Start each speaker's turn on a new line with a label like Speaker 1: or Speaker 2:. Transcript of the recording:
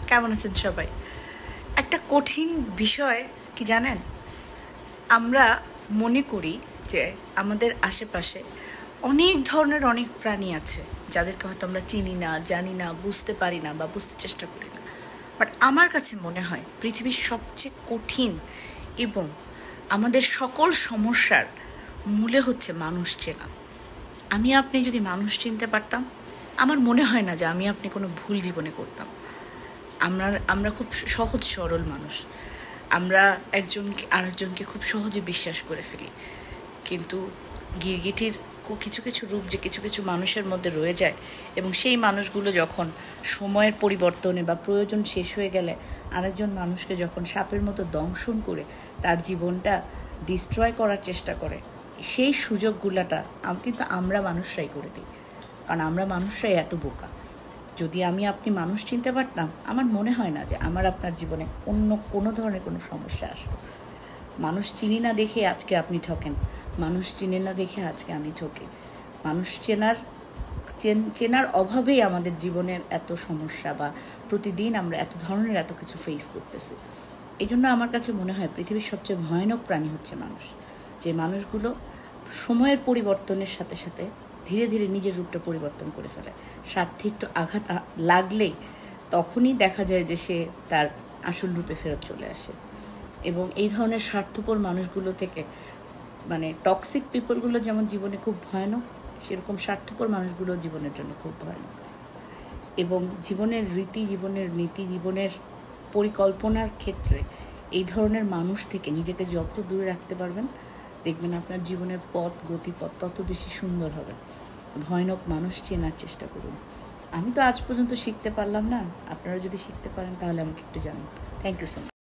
Speaker 1: কেমন আছেন সবাই? একটা কঠিন বিষয় কি জানেন? আমরা মনে করি যে আমাদের আশেপাশে অনেক ধরনের অনেক প্রাণী আছে যাদেরকে হয়তো আমরা চিনি না, জানি না, বুঝতে পারি না বা বুঝতে চেষ্টা করি না। বাট আমার কাছে মনে হয় পৃথিবীর সবচেয়ে কঠিন এবং আমাদের সকল সমস্যার মূলে হচ্ছে মানুষ চেনা। আমি আপনি যদি মানুষ চিনতে পারতাম, আমার মনে হয় না যে আমি আপনি কোনো ভুল জীবনে করতাম। আমরা খুব সহজ সরল মানুষ। আমরা একজনকে আরেকজনকে খুব সহজে বিশ্বাস করে ফেলি। কিন্তু গিরগিটির কিছু কিছু রূপ যে কিছু কিছু মানুষের মধ্যে রয়ে যায়, এবং সেই মানুষগুলো যখন সময়ের পরিবর্তনে বা প্রয়োজন শেষ হয়ে গেলে আরেকজন মানুষকে যখন সাপের মতো দংশন করে তার জীবনটা ডিস্ট্রয় করার চেষ্টা করে, সেই সুযোগগুলোটা কিন্তু আমরা মানুষরাই করে দিই। কারণ আমরা মানুষরাই এত বোকা। যদি আমি আপনি মানুষ চিনতে পারতাম, আমার মনে হয় না যে আমার আপনার জীবনে অন্য কোনো ধরনের কোনো সমস্যা আসতো। মানুষ চিনি না দেখে আজকে আপনি ঠকেন, মানুষ চিনে না দেখে আজকে আমি ঠকি। মানুষ চেনার অভাবেই আমাদের জীবনের এত সমস্যা, বা প্রতিদিন আমরা এত ধরনের এত কিছু ফেস করতেছি। এই জন্য আমার কাছে মনে হয় পৃথিবীর সবচেয়ে ভয়ানক প্রাণী হচ্ছে মানুষ। যে মানুষগুলো সময়ের পরিবর্তনের সাথে সাথে ধীরে ধীরে নিজের রূপটা পরিবর্তন করে ফেলে। স্বার্থে একটু আঘাত লাগলেই তখনই দেখা যায় যে সে তার আসল রূপে ফেরত চলে আসে। এবং এই ধরনের স্বার্থপর মানুষগুলো থেকে, মানে টক্সিক পিপলগুলো যেমন জীবনে খুব ভয়ানক, সেরকম স্বার্থপর মানুষগুলো জীবনের জন্য খুব ভয়ানক। এবং জীবনের রীতি, জীবনের নীতি, জীবনের পরিকল্পনার ক্ষেত্রে এই ধরনের মানুষ থেকে নিজেকে যত দূরে রাখতে পারবেন, দেখবেন আপনার জীবনের গতিপথ তত বেশি সুন্দর হবে। ভয়ানক মানুষ চেনার চেষ্টা করুন। আমি তো আজ পর্যন্ত শিখতে পারলাম না, আপনারা যদি শিখতে পারেন তাহলে আমাকে একটু জানান। Thank you so much.